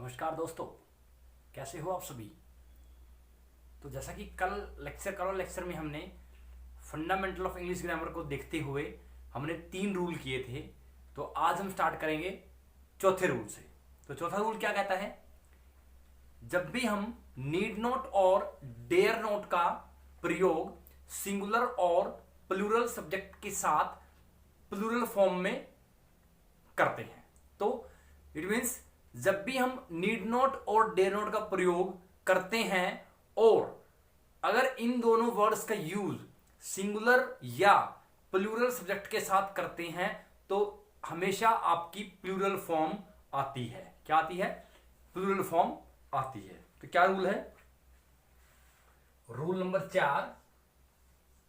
नमस्कार दोस्तों, कैसे हो आप सभी। तो जैसा कि कल लेक्चर में हमने फंडामेंटल ऑफ इंग्लिश ग्रामर को देखते हुए हमने 3 रूल किए थे। तो आज हम स्टार्ट करेंगे चौथे रूल से। तो चौथा रूल क्या कहता है, जब भी हम नीड नॉट और डेयर नॉट का प्रयोग सिंगुलर और प्लूरल सब्जेक्ट के साथ प्लूरल फॉर्म में करते हैं, तो इट मीन्स जब भी हम नीड नॉट और डेयर नॉट का प्रयोग करते हैं और अगर इन दोनों वर्ड्स का यूज सिंगुलर या प्लूरल सब्जेक्ट के साथ करते हैं तो हमेशा आपकी प्लूरल फॉर्म आती है। क्या आती है? प्लूरल फॉर्म आती है। तो क्या रूल है? Rule number 4।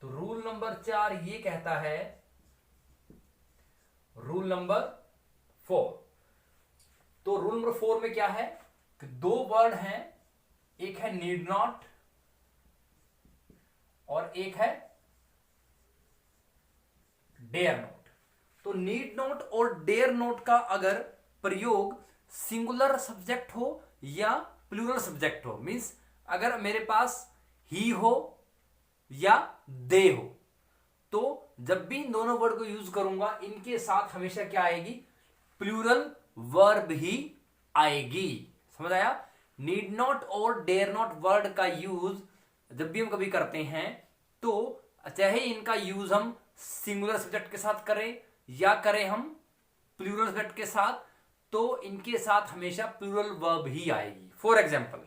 तो रूल नंबर 4 ये कहता है, रूल नंबर 4। तो रूल नंबर 4 में क्या है कि 2 वर्ड हैं, एक है नीड नॉट और एक है डेयर नॉट। तो नीड नॉट और डेयर नॉट का अगर प्रयोग सिंगुलर सब्जेक्ट हो या प्लूरल सब्जेक्ट हो, मींस अगर मेरे पास ही हो या दे हो, तो जब भी इन दोनों वर्ड को यूज करूंगा इनके साथ हमेशा क्या आएगी? प्लूरल वर्ब ही आएगी। समझ आया? नीड नॉट और डेयर नॉट वर्ड का यूज जब भी हम कभी करते हैं तो चाहे इनका यूज हम सिंगुलर सब्जेक्ट के साथ करें या करें हम प्लूरल सब्जेक्ट के साथ, तो इनके साथ हमेशा प्लूरल वर्ब ही आएगी। For example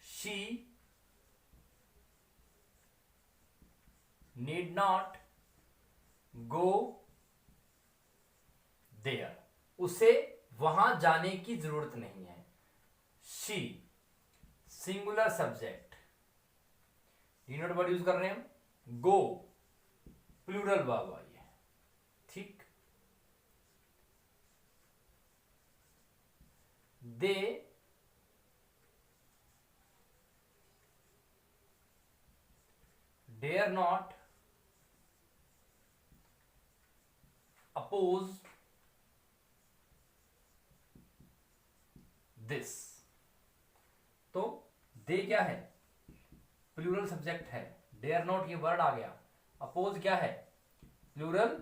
she need not go there, उसे वहां जाने की जरूरत नहीं है। She singular subject, need not word use कर रहे हैं हम, गो प्लूरल वर्ब आई है। ठीक, दे डेयर नॉट अपोज दिस। तो दे क्या है? प्लूरल सब्जेक्ट है। डेयर नॉट ये वर्ड आ गया। अपोज क्या है? प्लूरल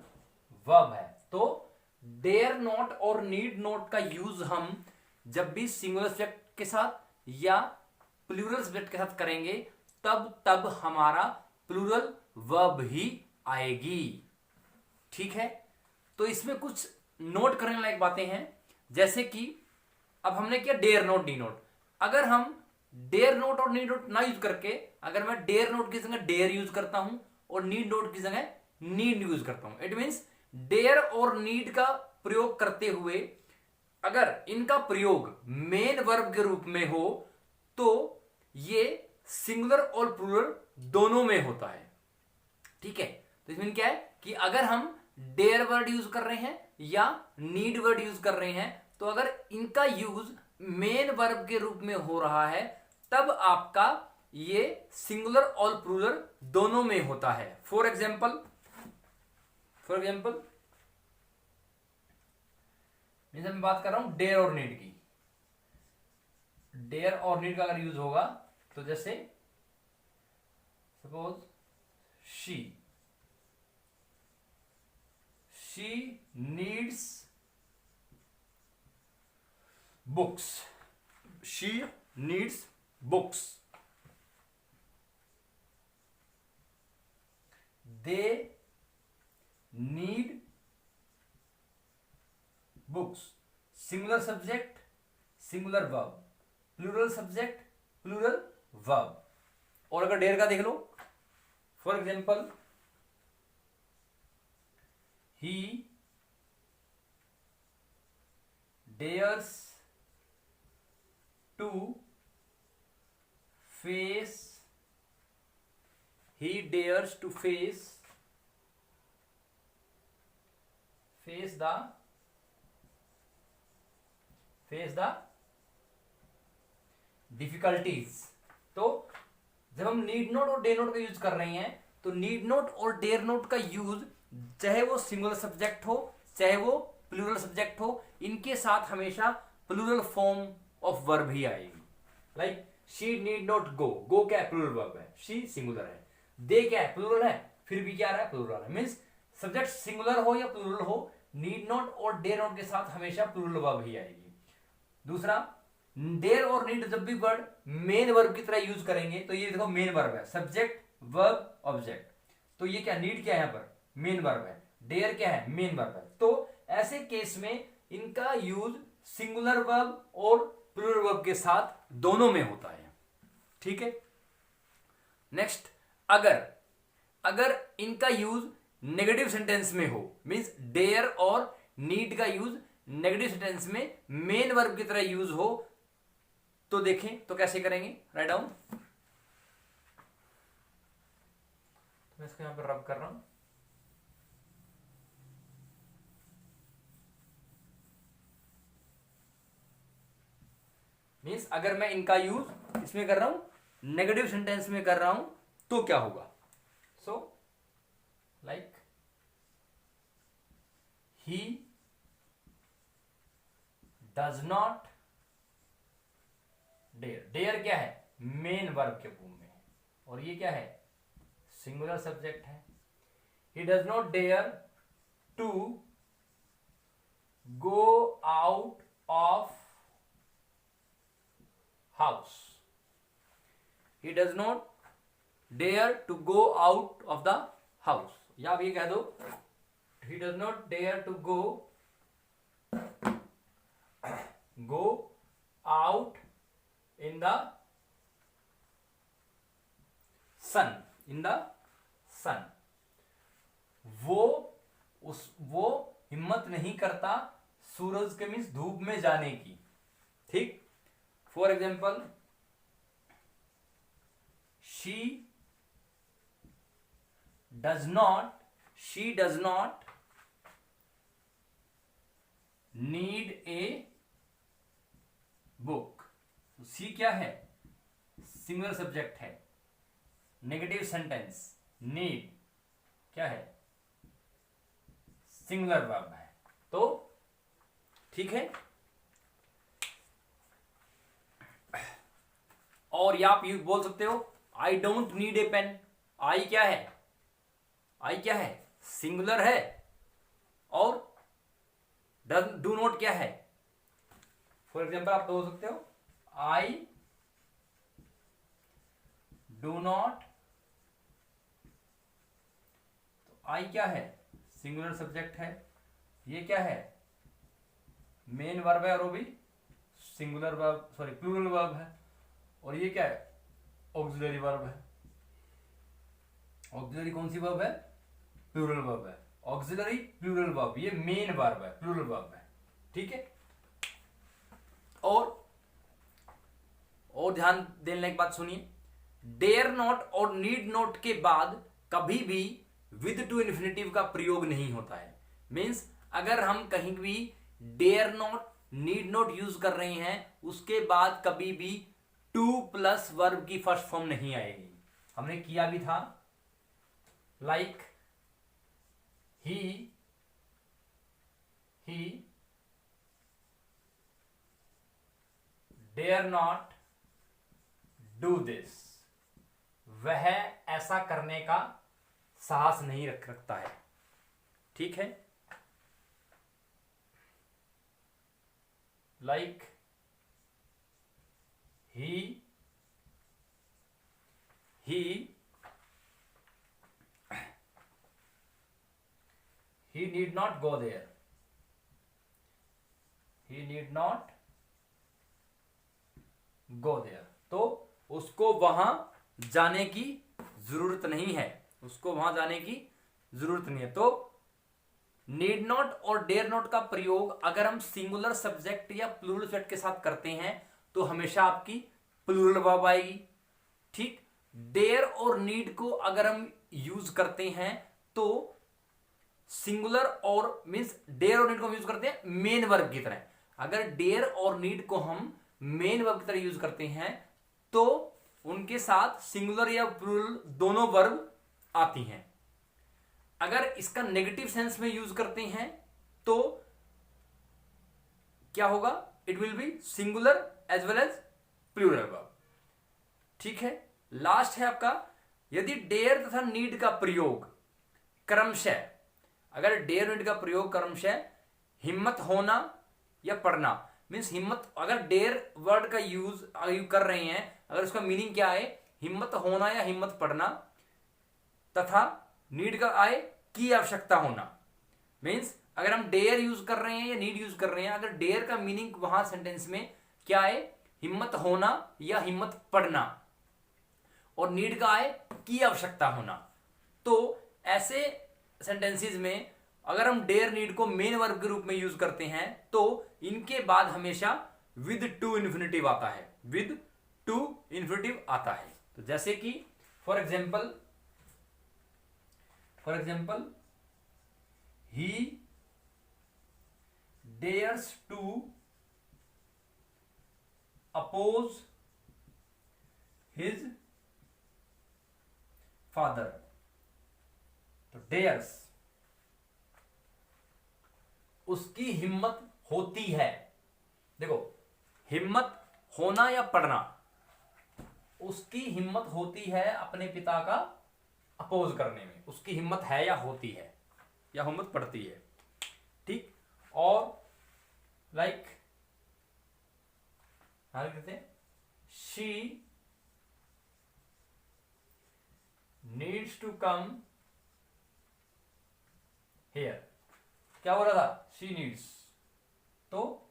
वर्ब है। तो डेयर नॉट और नीड नॉट का यूज हम जब भी सिंगुलर सब्जेक्ट के साथ या प्लूरल सब्जेक्ट के साथ करेंगे तब हमारा प्लूरल वर्ब ही आएगी। ठीक है, तो इसमें कुछ नोट करने लायक बातें हैं, जैसे कि अब हमने किया डेयर नोट डी नोट। अगर हम डेयर नोट और नीड नोट ना यूज करके अगर मैं डेयर नोट की जगह डेयर यूज करता हूं और नीड नोट की जगह नीड यूज करता हूं, इट मींस डेयर और नीड का प्रयोग करते हुए अगर इनका प्रयोग मेन वर्ब के रूप में हो तो ये सिंगुलर और प्लूरल दोनों में होता है। ठीक है, तो इसमें क्या है कि अगर हम डेयर वर्ड यूज कर रहे हैं या नीड वर्ड यूज कर रहे हैं तो अगर इनका यूज मेन वर्ब के रूप में हो रहा है तब आपका ये सिंगुलर और प्लूरल दोनों में होता है। फॉर एग्जाम्पल मैं बात कर रहा हूं डेयर और नीड की। डेयर और नीड का अगर यूज होगा तो जैसे suppose she needs books. She needs books. They need books. Singular subject singular verb, plural subject plural verb. और अगर डेयर का देख लो, for example he dares to face he dares to face the difficulties. तो जब हम need not और dare not का यूज कर रहे हैं तो नीड नोट और डेयर नोट का यूज चाहे वो सिंगुलर सब्जेक्ट हो चाहे वो प्लूरल सब्जेक्ट हो, इनके साथ हमेशा प्लूरल फॉर्म ऑफ वर्ब ही आएगी। Like she need not go, go क्या है? प्लूरल वर्ब है। शी सिंगुलर है। दे क्या है? प्लूरल है, फिर भी क्या आ रहा है? प्लूरल है। मीन्स सब्जेक्ट सिंगुलर हो या प्लूरल हो, नीड नॉट और डेयर नॉट के साथ हमेशा प्लूरल वर्ब ही आएगी। दूसरा, डेयर और नीड जब भी वर्ड मेन वर्ब की तरह यूज करेंगे तो ये देखो मेन वर्ब है, सब्जेक्ट वर्ब ऑब्जेक्ट। तो ये क्या, नीड क्या है? यहाँ पर मेन वर्ब है, डेयर क्या है? मेन वर्ब है। तो ऐसे केस में इनका यूज सिंगुलर वर्ब और प्लूरल वर्ब के साथ दोनों में होता है। ठीक है। नेक्स्ट, अगर इनका यूज नेगेटिव सेंटेंस में हो, मींस डेयर और नीड का यूज नेगेटिव सेंटेंस में मेन वर्ब की तरह यूज हो, तो देखें तो कैसे करेंगे। राइट डाउन, मैं इसको यहां पर रब कर रहा हूं। मीन्स अगर मैं इनका यूज इसमें कर रहा हूं, नेगेटिव सेंटेंस में कर रहा हूं, तो क्या होगा। So like he does not dare, dare क्या है? मेन वर्ब के फॉर्म में है, और ये क्या है? सिंगुलर सब्जेक्ट है। He does not dare to go out of house. He does not dare to go out of the house. या आप ये कह दो, he does not dare to go out in the sun. In the sun. वो हिम्मत नहीं करता सूरज के मीन्स धूप में जाने की। ठीक। For example, she does not need a book. तो सी क्या है? सिंगुलर सब्जेक्ट है, नेगेटिव सेंटेंस, नीड क्या है? सिंगुलर वर्ब है। तो ठीक है। और या आप यू बोल सकते हो I don't need a pen. I क्या है? आई क्या है? सिंगुलर है। और डू नॉट क्या है? फॉर एग्जाम्पल आप तो बोल सकते हो आई डू नॉट। तो आई क्या है? सिंगुलर सब्जेक्ट है। ये क्या है? मेन वर्ब है, और वो भी singular verb, sorry plural verb है। और ये क्या है? ऑक्सिलरी वर्ब है। ऑक्सिलरी कौन सी वर्ब है? प्लूरल वर्ब है। ऑक्सिलरी प्लूरल वर्ब, ये मेन वर्ब है, प्लूरल वर्ब है। ठीक है। और ध्यान देने की बात सुनिए, डेयर नॉट और नीड नॉट के बाद कभी भी विद टू इन्फिनेटिव का प्रयोग नहीं होता है। मीन्स अगर हम कहीं भी dare not need not use कर रहे हैं, उसके बाद कभी भी टू प्लस वर्ब की फर्स्ट फॉर्म नहीं आएगी। हमने किया भी था, like he dare not do this. वह ऐसा करने का साहस नहीं रखता है। ठीक है। Like he need not go there. He need not go there. तो उसको वहां जाने की जरूरत नहीं है, उसको वहां जाने की जरूरत नहीं है। तो नीड नॉट और डेयर नॉट का प्रयोग अगर हम सिंगुलर सब्जेक्ट या प्लूरल सब्जेक्ट के साथ करते हैं तो हमेशा आपकी प्लूरल वर्ब आएगी। ठीक। डेयर और नीड को अगर हम यूज करते हैं तो सिंगुलर और मींस डेयर और नीड को हम यूज करते हैं मेन वर्ब की तरह। अगर डेयर और नीड को हम मेन वर्ब की तरह यूज करते हैं तो उनके साथ सिंगुलर या प्लूरल दोनों वर्ब आती हैं। अगर इसका नेगेटिव सेंस में यूज करते हैं तो क्या होगा, it will be singular as well as plural verb. ठीक है, लास्ट है आपका, यदि डेयर तथा नीड का प्रयोग क्रमशः, अगर डेयर नीड का प्रयोग क्रमशः हिम्मत होना या पढ़ना, मीन्स हिम्मत, अगर डेयर वर्ड का यूज कर रहे हैं, अगर उसका मीनिंग क्या है, हिम्मत होना या हिम्मत पढ़ना, तथा नीड का आए की आवश्यकता होना, मीन्स अगर हम डेयर यूज कर रहे हैं या नीड यूज कर रहे हैं, अगर डेयर का मीनिंग वहां सेंटेंस में क्या है, हिम्मत होना या हिम्मत पढ़ना, और नीड का आए की आवश्यकता होना, तो ऐसे सेंटेंसेस में अगर हम डेयर नीड को मेन वर्ब के रूप में यूज करते हैं तो इनके बाद हमेशा विद टू इन्फिनिटिव आता है, विद टू इन्फिनिटिव आता है। तो जैसे कि for example he dares to oppose his father, तो dares उसकी हिम्मत होती है, देखो हिम्मत होना या पढ़ना, उसकी हिम्मत होती है अपने पिता का अपोज करने में, उसकी हिम्मत है या होती है या हिम्मत पड़ती है। ठीक, और लाइक कहते हैं she needs to come here, क्या हो रहा था, शी नीड्स, तो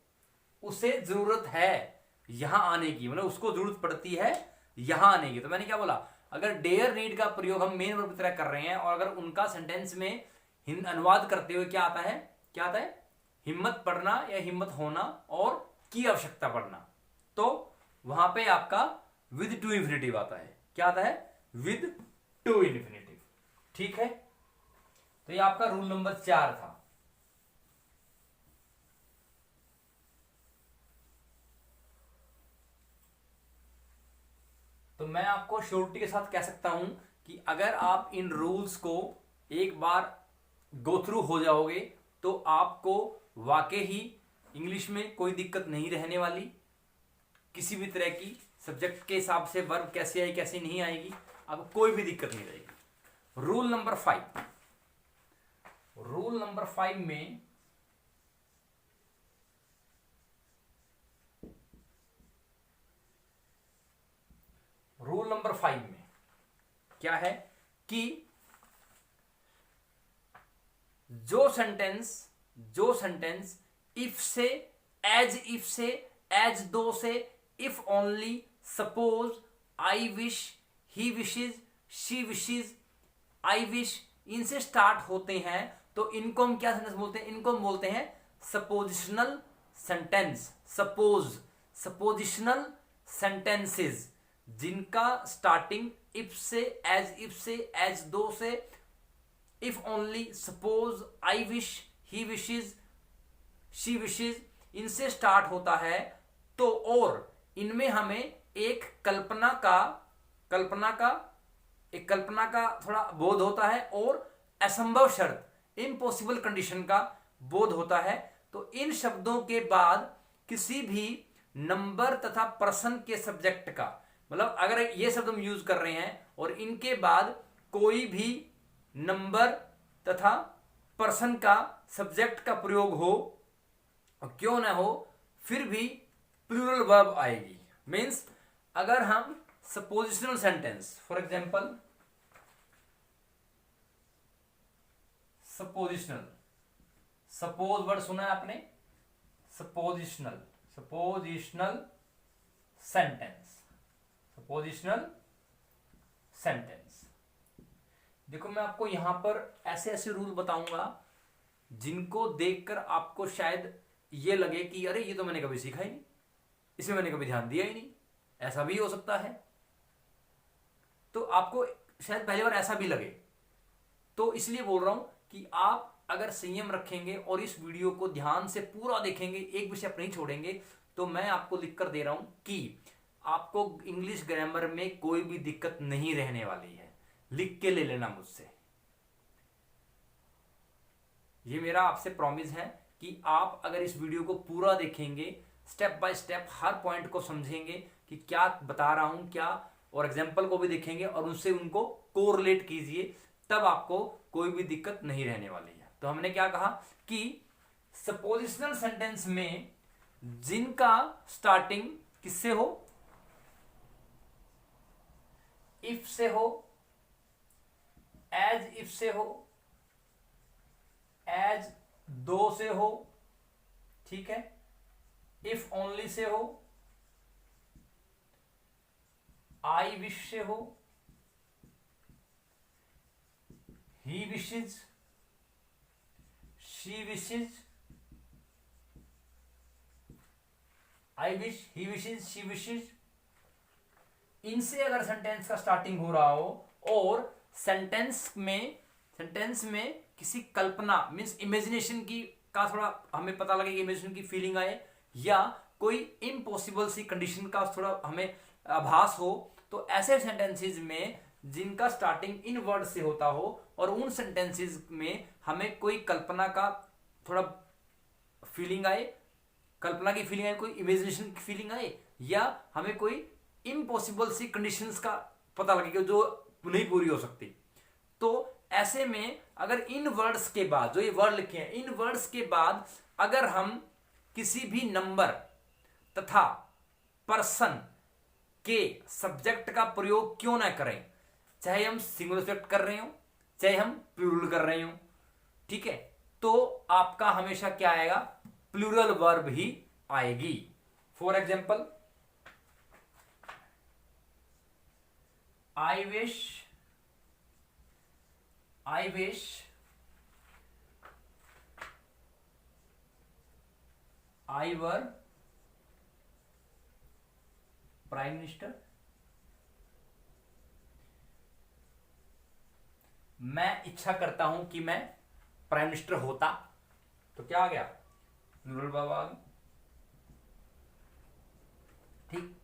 उसे जरूरत है यहां आने की, मतलब उसको जरूरत पड़ती है यहां आने की। तो मैंने क्या बोला, अगर डेयर नीड का प्रयोग हम मेन वर्ब की तरह कर रहे हैं और अगर उनका सेंटेंस में अनुवाद करते हुए क्या आता है, क्या आता है, हिम्मत पढ़ना या हिम्मत होना और की आवश्यकता पढ़ना, तो वहां पे आपका विद टू इन्फिनिटिव आता है, क्या आता है, विद टू इन्फिनिटिव। ठीक है, तो ये आपका रूल नंबर 4 था। तो मैं आपको श्योरिटी के साथ कह सकता हूं कि अगर आप इन रूल्स को एक बार गो थ्रू हो जाओगे तो आपको वाकई ही इंग्लिश में कोई दिक्कत नहीं रहने वाली, किसी भी तरह की सब्जेक्ट के हिसाब से वर्ब कैसे आई कैसे नहीं आएगी, आपको कोई भी दिक्कत नहीं रहेगी। रूल नंबर 5, रूल नंबर 5 में क्या है कि जो सेंटेंस इफ से, एज दो से, if only, suppose, I wish, he wishes, she wishes, I wish, इनसे स्टार्ट होते हैं तो इनको हम क्या सेंटेंस बोलते हैं, इनको हम बोलते हैं सपोजिशनल सेंटेंस, सपोजिशनल सेंटेंसेस, जिनका स्टार्टिंग इफ से, एज दो से, if only, suppose, I wish, he wishes, she wishes, इनसे स्टार्ट होता है। तो और इनमें हमें एक कल्पना का थोड़ा बोध होता है और असंभव शर्त, इम्पॉसिबल कंडीशन का बोध होता है। तो इन शब्दों के बाद किसी भी नंबर तथा पर्सन के सब्जेक्ट का, मतलब अगर ये शब्द हम यूज कर रहे हैं और इनके बाद कोई भी नंबर तथा पर्सन का सब्जेक्ट का प्रयोग हो, क्यों ना हो, फिर भी प्लूरल वर्ब आएगी। मीन्स अगर हम suppositional sentence, for example suppositional, suppose word सुना है आपने, सपोजिशनल सेंटेंस, देखो मैं आपको यहां पर ऐसे ऐसे रूल बताऊंगा जिनको देखकर आपको शायद ये लगे कि अरे ये तो मैंने कभी सीखा ही नहीं, इसमें मैंने कभी ध्यान दिया ही नहीं, ऐसा भी हो सकता है। तो आपको शायद पहली बार ऐसा भी लगे, तो इसलिए बोल रहा हूं कि आप अगर संयम रखेंगे और इस वीडियो को ध्यान से पूरा देखेंगे, एक भी स्टेप नहीं छोड़ेंगे, तो मैं आपको लिख कर दे रहा हूं कि आपको इंग्लिश ग्रामर में कोई भी दिक्कत नहीं रहने वाली है। लिख के ले लेना मुझसे। ये मेरा आपसे प्रॉमिस है कि आप अगर इस वीडियो को पूरा देखेंगे, step by step her point को समझेंगे कि क्या बता रहा हूं क्या, और एग्जाम्पल को भी देखेंगे और उनसे उनको कोरिलेट कीजिए, तब आपको कोई भी दिक्कत नहीं रहने वाली है। तो हमने क्या कहा कि सपोजिशनल सेंटेंस में जिनका स्टार्टिंग किससे हो, इफ से हो, एज इफ से हो, एज दो से हो, ठीक है, इफ ओनली से हो, आई विश से हो, ही wishes, she wishes, I wish, he wishes, she wishes, इनसे अगर सेंटेंस का स्टार्टिंग हो रहा हो और सेंटेंस में किसी कल्पना मीन्स इमेजिनेशन की का थोड़ा हमें पता लगे कि इमेजिनेशन की फीलिंग आए, या कोई इम्पॉसिबल सी कंडीशन का थोड़ा हमें आभास हो, तो ऐसे सेंटेंसेस में जिनका स्टार्टिंग इन वर्ड से होता हो और उन सेंटेंसेस में हमें कोई कल्पना का थोड़ा फीलिंग आए, कल्पना की फीलिंग आए, कोई इमेजिनेशन की फीलिंग आए, या हमें कोई इम्पॉसिबल सी कंडीशंस का पता लगे कि जो नहीं पूरी हो सकती, तो ऐसे में अगर इन वर्ड्स के बाद जो ये वर्ड लिखे हैं, इन वर्ड्स के बाद अगर हम किसी भी नंबर तथा पर्सन के सब्जेक्ट का प्रयोग क्यों ना करें, चाहे हम सिंगुलर सब्जेक्ट कर रहे हो, चाहे हम प्लूरल कर रहे हो, ठीक है, तो आपका हमेशा क्या आएगा, प्लूरल वर्ब ही आएगी। For example, I wish I were prime minister. मैं इच्छा करता हूं कि मैं प्राइम मिनिस्टर होता, तो क्या आ गया, प्लूरल वर्ब आ गया, ठीक।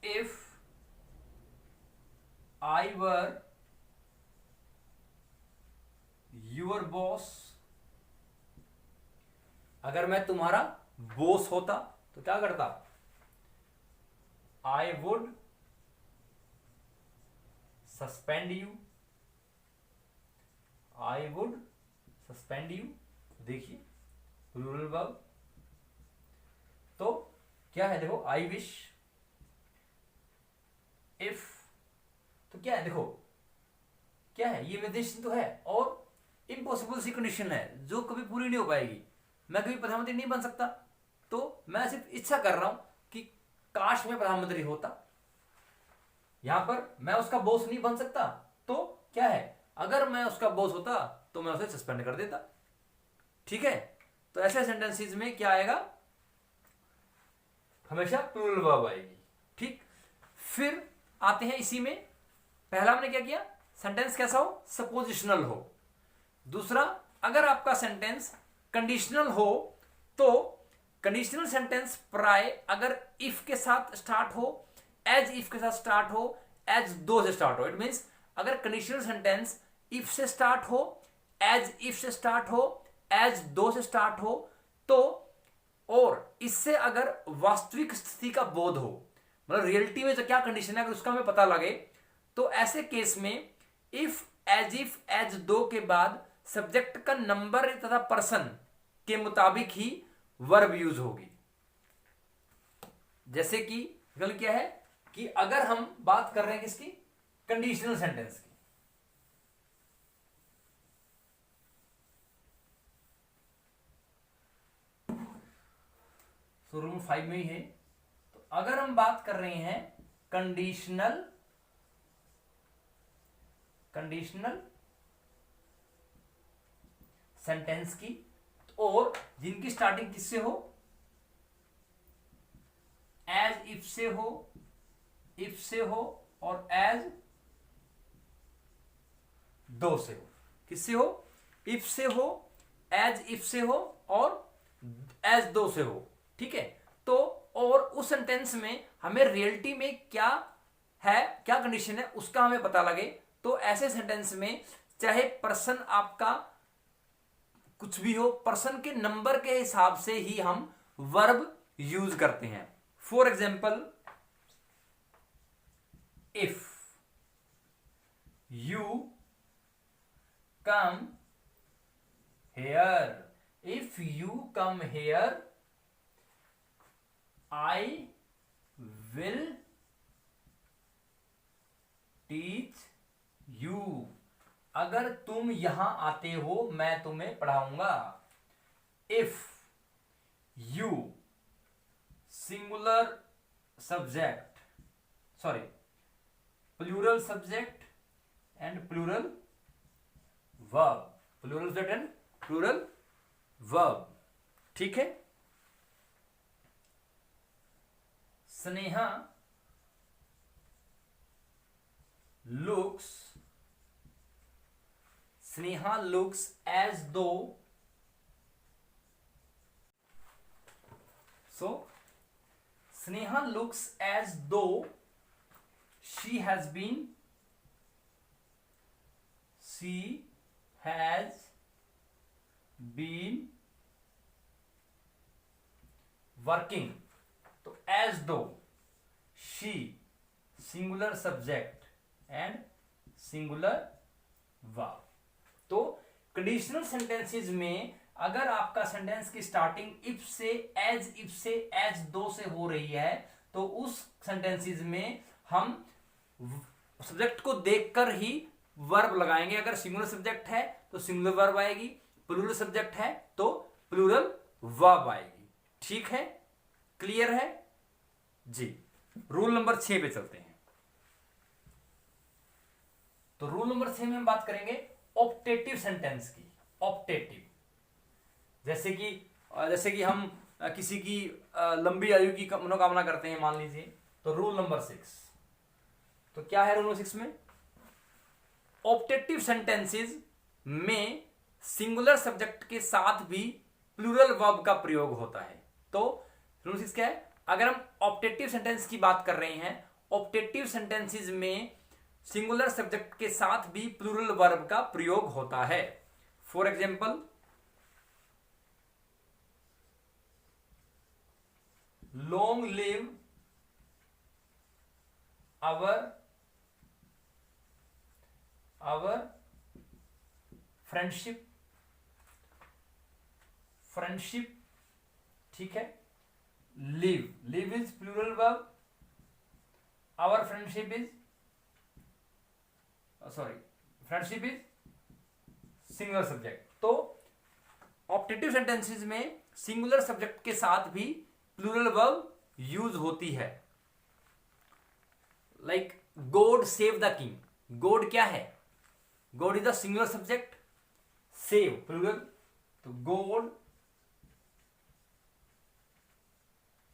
If I were your boss, अगर मैं तुम्हारा बॉस होता तो क्या करता, I would suspend you, I would suspend you, देखिए प्लूरल वर्ब। तो क्या है, देखो आई विश, इफ, तो क्या है, देखो क्या है, ये इमेजिनेशन तो है और इम्पॉसिबल सी कंडीशन है जो कभी पूरी नहीं हो पाएगी, मैं कभी प्रधानमंत्री नहीं बन सकता, तो मैं सिर्फ इच्छा कर रहा हूं कि काश मैं प्रधानमंत्री होता, यहां पर मैं उसका बॉस नहीं बन सकता, तो क्या है, अगर मैं उसका बॉस होता तो मैं उसे सस्पेंड कर देता, ठीक है। तो ऐसे सेंटेंसेस में क्या आएगा, हमेशा प्लूरल वर्ब आएगी, ठीक। फिर आते हैं इसी में, पहला हमने क्या किया, सेंटेंस कैसा हो, सपोजिशनल हो। दूसरा, अगर आपका सेंटेंस कंडीशनल हो तो कंडीशनल सेंटेंस प्राय अगर इफ के साथ स्टार्ट हो, एज इफ के साथ स्टार्ट हो, एज दो से स्टार्ट हो, इट मींस अगर कंडीशनल सेंटेंस इफ से स्टार्ट हो, एज इफ से स्टार्ट हो, एज दो से स्टार्ट हो, तो और इससे अगर वास्तविक स्थिति का बोध हो, मतलब रियलिटी में जो क्या कंडीशन है अगर उसका हमें पता लगे, तो ऐसे केस में इफ एज दो के बाद सब्जेक्ट का नंबर तथा पर्सन के मुताबिक ही वर्ब यूज होगी। जैसे कि क्या है कि अगर हम बात कर रहे हैं किसकी, कंडीशनल सेंटेंस की, तो रूम 5 में ही है, तो अगर हम बात कर रहे हैं कंडीशनल सेंटेंस की, और जिनकी स्टार्टिंग किससे हो, एज इफ से हो, इफ से हो और एज दो से हो, किससे हो, इफ से हो, एज इफ से हो और एज दो से हो, ठीक है। तो और उस सेंटेंस में हमें रियलिटी में क्या है, क्या कंडीशन है उसका हमें पता लगे, तो ऐसे सेंटेंस में चाहे पर्सन आपका कुछ भी हो, पर्सन के नंबर के हिसाब से ही हम वर्ब यूज करते हैं। For example, if you come here, if you come here I will teach you, अगर तुम यहां आते हो मैं तुम्हें पढ़ाऊंगा। If you singular subject, sorry plural subject and plural verb, plural subject and plural verb, ठीक है। Sneha looks, Sneha looks as though, so Sneha looks as though she has been working, तो as though, she singular subject and singular verb. तो conditional sentences में अगर आपका sentence की starting if से, as दो से हो रही है, तो उस सेंटेंसेस में हम सब्जेक्ट को देखकर ही वर्ब लगाएंगे। अगर सिंगुलर सब्जेक्ट है तो सिंगुलर वर्ब आएगी, प्लूरल सब्जेक्ट है तो प्लूरल वर्ब आएगी, ठीक है, क्लियर है जी। रूल नंबर 6 पे चलते हैं। तो रूल नंबर 6 में हम बात करेंगे ऑप्टेटिव सेंटेंस की। ऑप्टेटिव, जैसे कि हम किसी की लंबी आयु की मनोकामना करते हैं, मान लीजिए, तो रूल नंबर 6, तो क्या है रूल नंबर 6 में? ऑप्टेटिव सेंटेंसेस में सिंगुलर सब्जेक्ट के साथ भी प्लूरल वर्ब का प्रयोग होता है। तो रूल 6 क्या है? अगर हम ऑप्टेटिव सेंटेंस की बात कर रहे हैं, ऑप्टेटिव सेंटेंसेस में सिंगुलर सब्जेक्ट के साथ भी प्लूरल वर्ब का प्रयोग होता है। For example, long live our friendship, ठीक है। Live is plural verb, our friendship is friendship is singular subject. तो ऑप्टेटिव सेंटेंसेस में सिंगुलर सब्जेक्ट के साथ भी प्लूरल वर्ब यूज होती है। Like God save the king, God क्या है? God is the singular subject, save plural, तो गॉड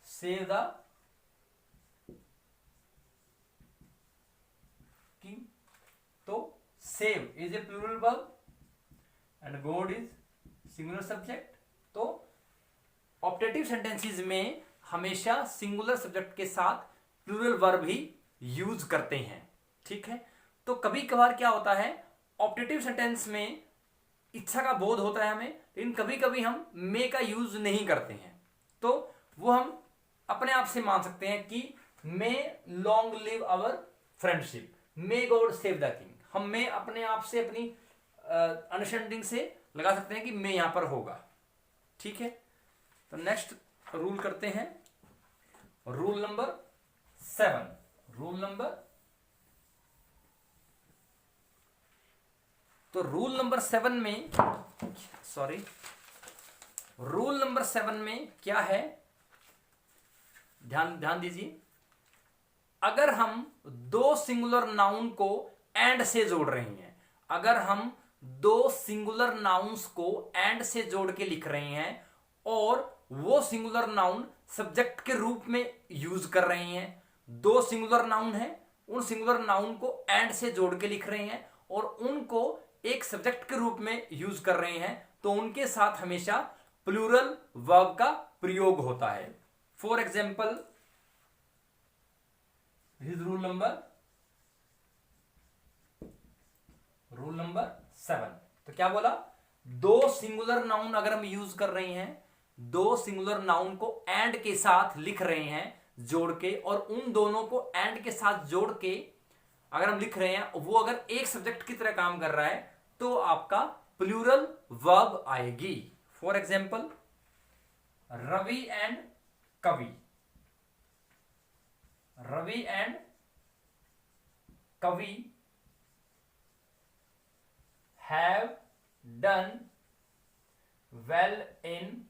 सेव द किंग, तो save is a plural verb and God is singular subject. तो ऑप्टेटिव सेंटेंसेस में हमेशा singular subject के साथ plural verb ही use करते हैं, ठीक है। तो कभी कभार क्या होता है, ऑप्टेटिव सेंटेंस में इच्छा का बोध होता है हमें, लेकिन कभी कभी हम मे का यूज नहीं करते हैं, तो वो हम अपने आप से मान सकते हैं कि may long live our friendship, may God save the king. हम मे अपने आप से, अपनी अंडरस्टैंडिंग से लगा सकते हैं कि मे यहां पर होगा, ठीक है। तो नेक्स्ट रूल करते हैं, rule number 7। Rule number seven में क्या है, ध्यान दीजिए। अगर हम दो सिंगुलर नाउन को एंड से जोड़ रहे हैं, अगर हम दो सिंगुलर नाउन्स को एंड से जोड़ के लिख रहे हैं और वो सिंगुलर नाउन सब्जेक्ट के रूप में यूज कर रहे हैं, दो सिंगुलर नाउन है, उन सिंगुलर नाउन को एंड से जोड़ के लिख रहे हैं और उनको एक सब्जेक्ट के रूप में यूज कर रहे हैं, तो उनके साथ हमेशा प्लूरल वर्ब का प्रयोग होता है। For example, rule number 7। तो क्या बोला, दो सिंगुलर नाउन अगर हम यूज कर रहे हैं, दो सिंगुलर नाउन को एंड के साथ लिख रहे हैं जोड़ के, और उन दोनों को एंड के साथ जोड़ के अगर हम लिख रहे हैं, वो अगर एक सब्जेक्ट की तरह काम कर रहा है तो आपका प्लूरल वर्ब आएगी। फॉर एग्जाम्पल, रवि एंड कवि, रवि एंड कवि have done well in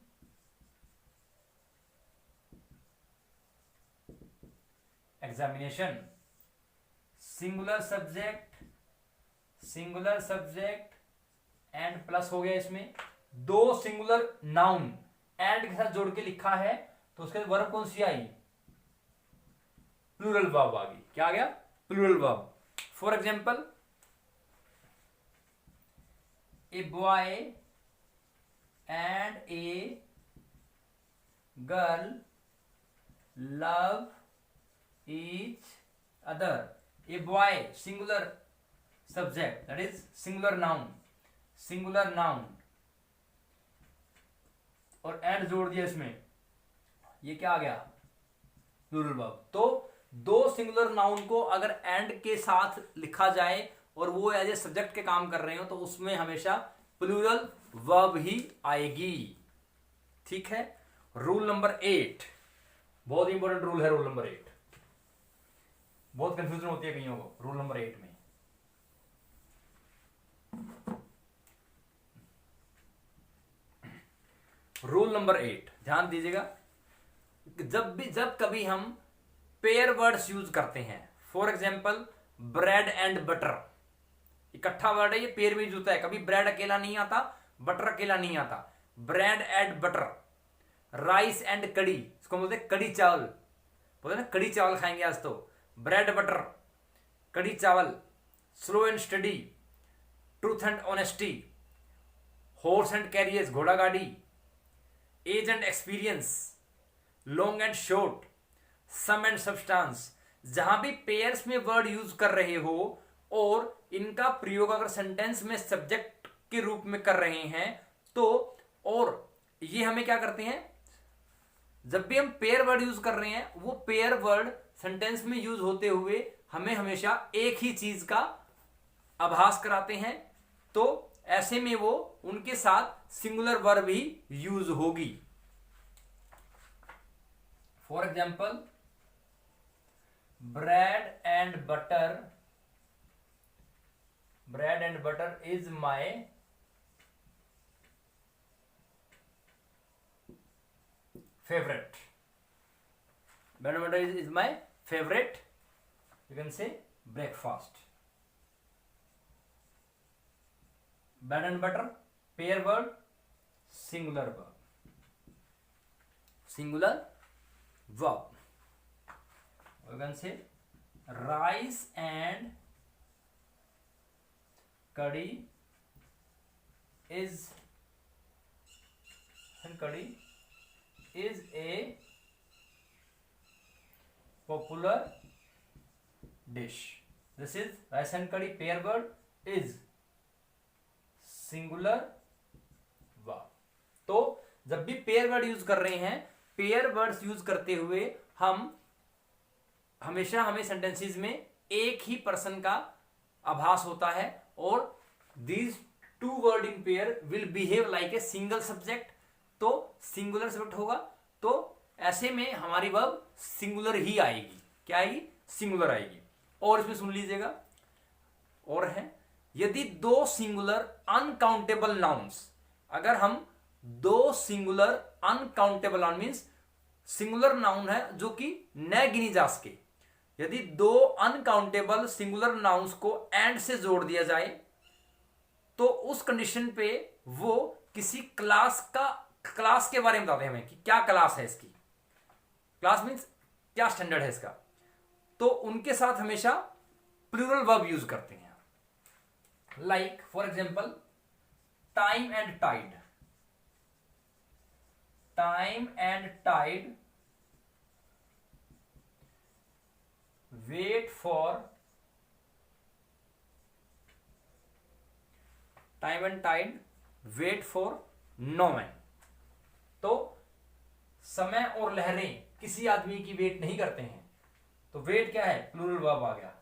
examination। Singular subject and plus हो गया, इसमें दो सिंगुलर नाउन एंड के साथ जोड़ के लिखा है, तो उसके वर्ब कौन सी आई, प्लूरल वर्ब आ गई। क्या आ गया, plural verb. For example, a boy and a girl love each other। a boy singular subject, that is singular noun और and जोड़ दिया इसमें, ये क्या आ गया, प्लूरल वर्ब। तो दो सिंगुलर नाउन को अगर एंड के साथ लिखा जाए और वो एज ए सब्जेक्ट के काम कर रहे हो, तो उसमें हमेशा प्लूरल वर्ब ही आएगी। ठीक है। रूल नंबर 8, बहुत इंपॉर्टेंट रूल है रूल नंबर 8, बहुत कंफ्यूजन होती है कईयों को रूल नंबर 8 में। रूल नंबर 8 ध्यान दीजिएगा, जब कभी हम पेयर वर्ड्स यूज करते हैं, for example bread and butter, इकट्ठा वर्ड है, ये पेयर में यूज होता है। कभी ब्रेड अकेला नहीं आता, बटर अकेला नहीं आता, bread and butter. Rice and कड़ी, इसको बोलते हैं कड़ी चावल, बोलते ना कड़ी चावल खाएंगे आज तो, ब्रेड बटर, कड़ी चावल। Slow and steady, truth and honesty, horse and carriers, घोड़ा गाड़ी। Age and experience, long and short, sum and substance. जहां भी पेयर्स में वर्ड यूज कर रहे हो और इनका प्रयोग अगर सेंटेंस में सब्जेक्ट के रूप में कर रहे हैं, तो और ये हमें क्या करते हैं, जब भी हम पेयर वर्ड यूज कर रहे हैं, वो पेयर वर्ड सेंटेंस में यूज होते हुए हमें हमेशा एक ही चीज का आभास कराते हैं, तो ऐसे में वो उनके साथ सिंगुलर वर्ब ही यूज होगी। For example, bread and butter is my favorite। bread and butter is my favorite, you can say breakfast। bread and butter pair word, singular verb। you can say rice and curry is a popular dish। this is rice and curry pair word is singular verb। तो जब भी pair word use कर रहे हैं, pair words use करते हुए हम हमेशा हमें सेंटेंसेस में एक ही पर्सन का आभास होता है, और these two word in pair will behave like a single subject. तो सिंगुलर सब्जेक्ट होगा, तो ऐसे में हमारी वर्ब सिंगुलर ही आएगी। क्या आएगी, सिंगुलर आएगी। और इसमें सुन लीजिएगा, और है, यदि दो सिंगुलर अनकाउंटेबल नाउन्स, अगर हम दो singular uncountable noun means singular noun है जो कि न गिनी जा सके, यदि दो अनकाउंटेबल सिंगुलर नाउन्स को एंड से जोड़ दिया जाए, तो उस कंडीशन पे वो किसी क्लास के बारे में बताते हैं हमें कि क्या क्लास है इसकी। क्लास मीन्स क्या स्टैंडर्ड है इसका, तो उनके साथ हमेशा प्लूरल वर्ब यूज करते हैं। Like for example, time and tide, time and tide wait for time and tide wait for no man. तो समय और लहरें किसी आदमी की वेट नहीं करते हैं, तो वेट क्या है, प्लूरल वर्ब आ गया।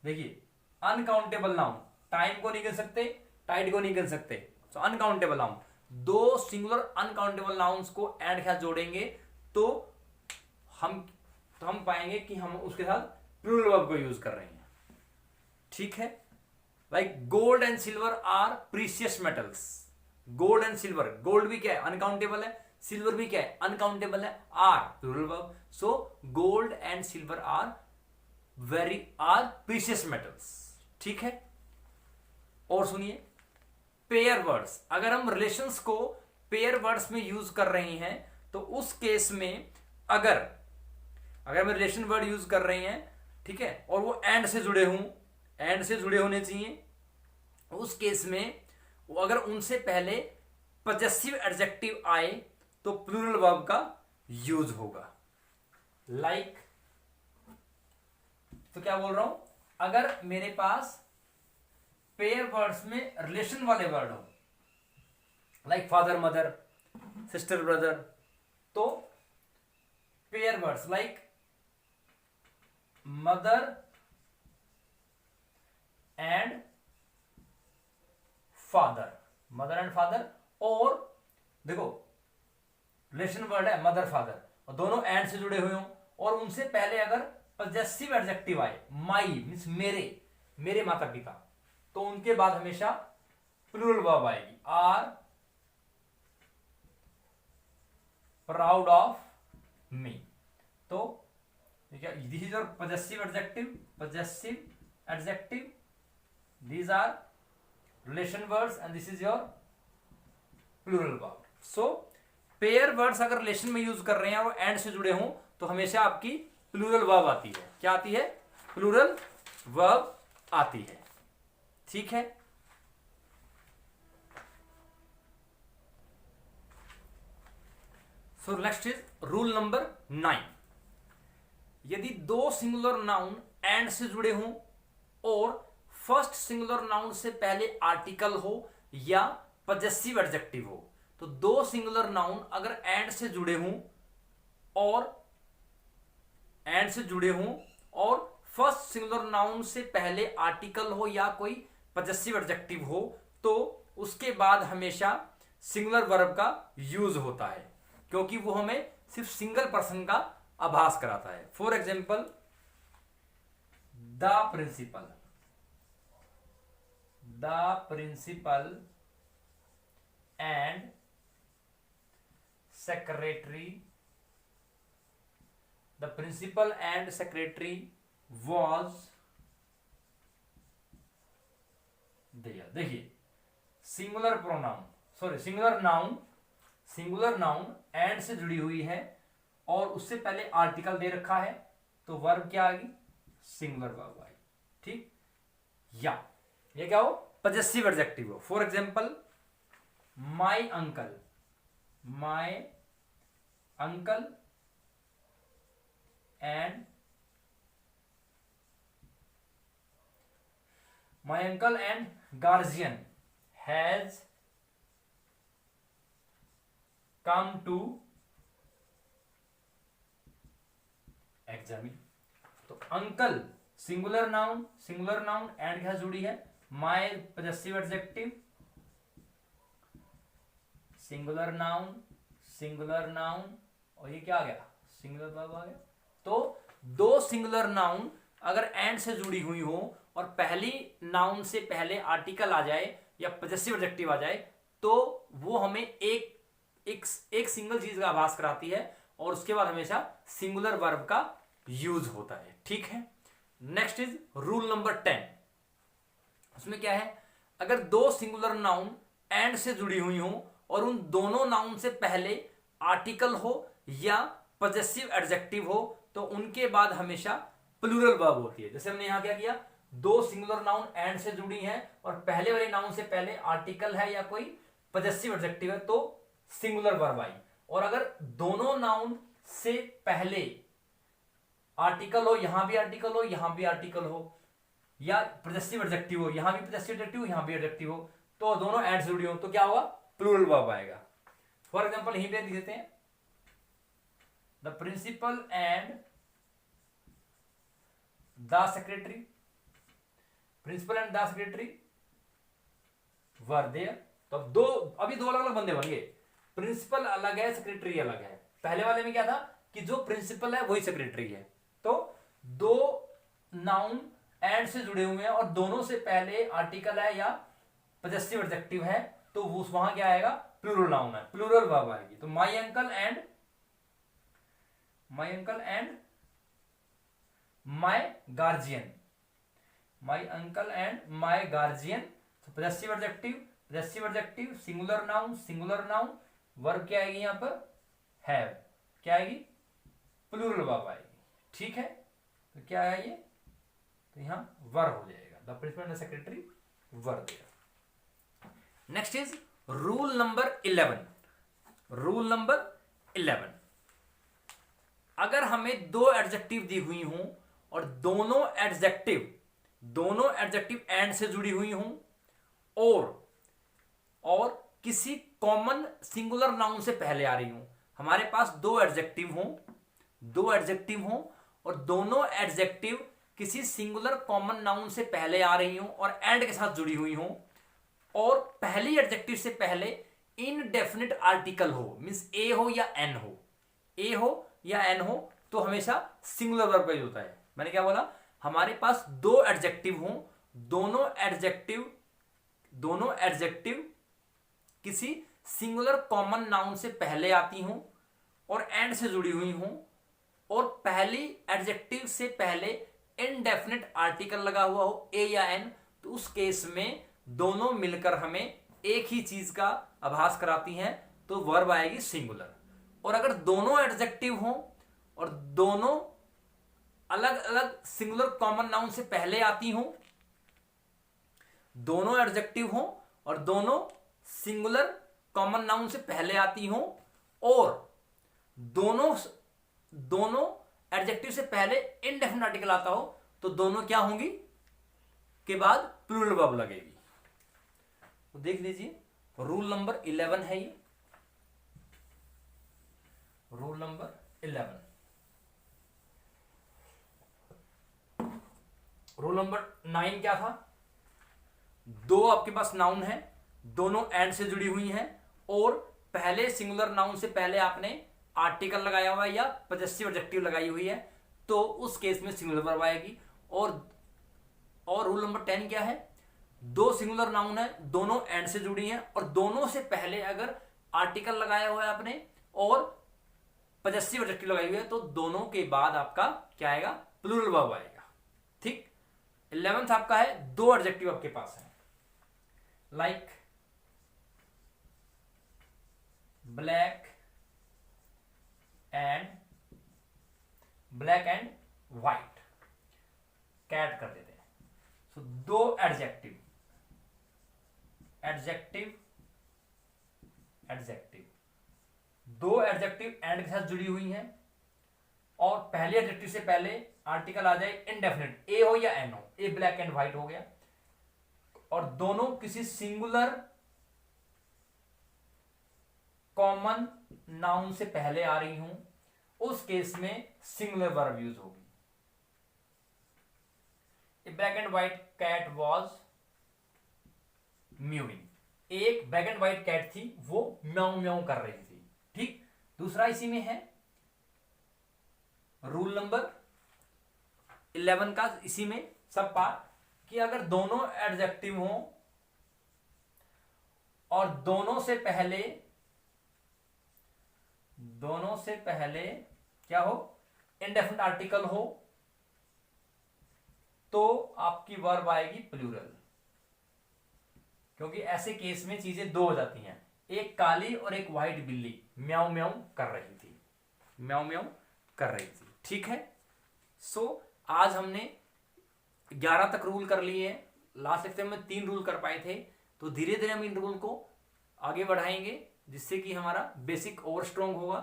देखिए अनकाउंटेबल नाउन, टाइम को नहीं गिन सकते, टाइड को नहीं गिन सकते, तो अनकाउंटेबल नाउन, दो सिंगुलर अनकाउंटेबल नाउन्स को एंड के साथ जोड़ेंगे तो हम पाएंगे कि हम उसके साथ प्लूरल वर्ब को यूज कर रहे हैं। ठीक है, like gold and silver are precious metals. Gold and silver, gold भी क्या है, अनकाउंटेबल है, सिल्वर भी क्या है, अनकाउंटेबल है, are plural verb. So gold and silver are precious metals. ठीक है, और सुनिए पेयर वर्ड्स, अगर हम रिलेशंस को पेयर वर्ड्स में यूज कर रहे हैं तो उस केस में अगर हम रिलेशन वर्ड यूज कर रहे हैं, ठीक है, और वो एंड से जुड़े हों, एंड से जुड़े होने चाहिए, उस केस में वो अगर उनसे पहले पजेसिव एडजेक्टिव आए तो प्लूरल वर्ब का यूज होगा। लाइक तो क्या बोल रहा हूं, अगर मेरे पास पेयर वर्ड्स में रिलेशन वाले वर्ड हो, like father mother, sister brother, तो pair words like mother and father, mother and father, और देखो रिलेशन वर्ड है मदर फादर और दोनों एंड से जुड़े हुए हों और उनसे पहले अगर पजेसिव एडजेक्टिव आए, माई मीन्स मेरे माता पिता, तो उनके बाद हमेशा प्लूरल वर्ब आएगी, आर प्राउड ऑफ मी। तो this is your possessive adjective, these are relation words and this is your plural verb. So pair words अगर relation में यूज कर रहे हैं और एंड से जुड़े हों तो हमेशा आपकी प्लूरल वर्ब आती है। क्या आती है, प्लूरल वर्ब आती है। ठीक है, so next is rule number 9। यदि दो सिंगुलर नाउन एंड से जुड़े हों और फर्स्ट सिंगुलर नाउन से पहले आर्टिकल हो या पजेसिव एडजेक्टिव हो, तो दो सिंगुलर नाउन अगर एंड से जुड़े हों और फर्स्ट सिंगुलर नाउन से पहले आर्टिकल हो या कोई पजेसिव एडजेक्टिव हो, तो उसके बाद हमेशा सिंगुलर वर्ब का यूज होता है, क्योंकि वो हमें सिर्फ सिंगल पर्सन का आभास कराता है। For example the principal and secretary, the principal and secretary was there. देखिए सिंगुलर नाउन एंड से जुड़ी हुई है और उससे पहले आर्टिकल दे रखा है, तो वर्ब क्या आएगी, सिंगुलर वर्ब आएगी। ठीक, या ये क्या हो, पजेसिव एडजेक्टिव हो। For example my uncle and guardian has come to examine. तो अंकल सिंगुलर नाउन एंड के साथ जुड़ी है, my possessive adjective, singular noun और ये क्या आ गया, सिंगुलर वर्ब आ गया। तो दो सिंगुलर नाउन अगर एंड से जुड़ी हुई हो और पहली नाउन से पहले आर्टिकल आ जाए या पजेसिव एडजेक्टिव आ जाए, तो वो हमें एक सिंगल चीज का आभास कराती है और उसके बाद हमेशा सिंगुलर वर्ब का यूज होता है। ठीक है, नेक्स्ट इज रूल नंबर 10। उसमें क्या है, अगर दो सिंगुलर नाउन एंड से जुड़ी हुई हो और उन दोनों नाउन से पहले आर्टिकल हो या पजेसिव एडजेक्टिव हो, तो उनके बाद हमेशा प्लूरल वर्ब होती है। जैसे हमने यहां क्या किया, दो सिंगुलर नाउन एंड से जुड़ी हैं और पहले वाले नाउन से पहले आर्टिकल है या कोई पजेसिव एडजेक्टिव है, तो सिंगुलर वर्ब आई। और अगर दोनों नाउन से पहले आर्टिकल हो, यहां भी आर्टिकल हो, यहां भी आर्टिकल हो, या पजेसिव एडजेक्टिव हो, यहां भी पजेसिव एडजेक्टिव हो, यहां भी एडजेक्टिव हो, तो दोनों एंड से जुड़ी हो तो क्या होगा, प्लूरल वर्ब आएगा। फॉर एग्जाम्पल यहीं पे लिख देते हैं, the principal and the secretary, principal and the secretary were there. तो अब अभी दो अलग अलग बंदे बन गए, प्रिंसिपल अलग है, सेक्रेटरी अलग है। पहले वाले में क्या था कि जो प्रिंसिपल है वही सेक्रेटरी है। तो दो नाउन एंड से जुड़े हुए हैं और दोनों से पहले आर्टिकल है या पजेसिव एडजेक्टिव है, तो वो वहां क्या आएगा, प्लूरल नाउन है, प्लूरल वर्ब आएगी। तो माई uncle and my guardian, my uncle and my guardian, possessive adjective, singular noun, verb क्या आएगी यहां पर, हैव, क्या आएगी, प्लूरल वर्ब आएगी। ठीक है, तो क्या है ये, तो यहां वर हो जाएगा, the principal and secretary were there. Next is rule number 11। अगर हमें दो एडजेक्टिव दी हुई हों और दोनों एडजेक्टिव एंड से जुड़ी हुई हों और किसी कॉमन सिंगुलर नाउन से पहले आ रही हूं, हमारे पास दो एडजेक्टिव हों और दोनों एडजेक्टिव किसी सिंगुलर कॉमन नाउन से पहले आ रही हूं और एंड के साथ जुड़ी हुई हूं, और पहली एडजेक्टिव से पहले इनडेफिनिट आर्टिकल हो, मींस ए हो या एन हो, तो हमेशा सिंगुलर वर्ब यूज होता है। मैंने क्या बोला, हमारे पास दो एडजेक्टिव हों, दोनों एडजेक्टिव किसी सिंगुलर कॉमन नाउन से पहले आती हूं और एंड से जुड़ी हुई हूं, और पहली एडजेक्टिव से पहले इनडेफिनिट आर्टिकल लगा हुआ हो, ए या एन, तो उस केस में दोनों मिलकर हमें एक ही चीज का आभास कराती हैं, तो वर्ब आएगी सिंगुलर। और अगर दोनों एडजेक्टिव हों और दोनों अलग अलग सिंगुलर कॉमन नाउन से पहले आती हों, दोनों एडजेक्टिव हों और दोनों सिंगुलर कॉमन नाउन से पहले आती हों, और दोनों एडजेक्टिव से पहले इनडेफिनिट आर्टिकल आता हो, तो दोनों क्या होंगी के बाद प्लूरल वर्ब लगेगी। तो देख लीजिए, रूल नंबर 11 है ये, रूल नंबर 11। रूल नंबर 9 क्या था, दो आपके पास नाउन है, दोनों एंड से जुड़ी हुई हैं और पहले सिंगुलर नाउन से पहले आपने आर्टिकल लगाया हुआ है या पजेसिव एडजेक्टिव लगाई हुई है, तो उस केस में सिंगुलर वर्ब आएगी। और रूल नंबर 10 क्या है, दो सिंगुलर नाउन है, दोनों एंड से जुड़ी हैं और दोनों से पहले अगर आर्टिकल लगाया हुआ है आपने और पजेसिव एडजेक्टिव लगाई हुई है, तो दोनों के बाद आपका क्या आएगा, प्लूरल वर्ब आएगा। ठीक, 11th आपका है, दो एडजेक्टिव आपके पास है, like black and white, cut कर देते हैं। सो दो एडजेक्टिव दो एडजेक्टिव एंड के साथ जुड़ी हुई हैं और पहले एडजेक्टिव से पहले आर्टिकल आ जाए इनडेफिनिट, ए हो या एन हो, ए ब्लैक एंड व्हाइट हो गया, और दोनों किसी सिंगुलर कॉमन नाउन से पहले आ रही हूं, उस केस में सिंगुलर वर्ब यूज होगी। A black and white cat was mewing, एक ब्लैक एंड व्हाइट कैट थी, वो म्याऊ म्याऊ कर रही थी। ठीक, दूसरा इसी में है रूल नंबर 11 का, इसी में सब पार्ट, कि अगर दोनों एडजेक्टिव हों और दोनों से पहले क्या हो, इंडेफिनिट आर्टिकल हो, तो आपकी वर्ब आएगी प्लूरल। क्योंकि ऐसे केस में चीजें दो हो जाती हैं, एक काली और एक व्हाइट बिल्ली म्याऊ म्याऊ कर रही थी। ठीक है, सो आज हमने 11 तक रूल कर लिए हैं, लास्ट लेक्चर में 3 रूल कर पाए थे, तो धीरे धीरे हम इन रूल को आगे बढ़ाएंगे जिससे कि हमारा बेसिक और स्ट्रॉन्ग होगा।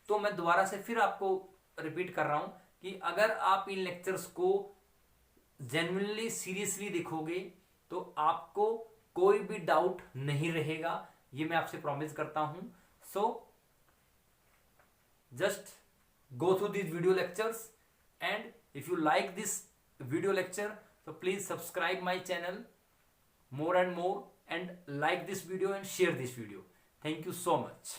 तो मैं दोबारा से फिर आपको रिपीट कर रहा हूं कि अगर आप इन लेक्चर्स को जेन्युइनली सीरियसली देखोगे तो आपको कोई भी डाउट नहीं रहेगा, ये मैं आपसे प्रॉमिस करता हूं। So just go through these video lectures, and if you like this video lecture, so please subscribe my channel more and more, and like this video and share this video. Thank you so much.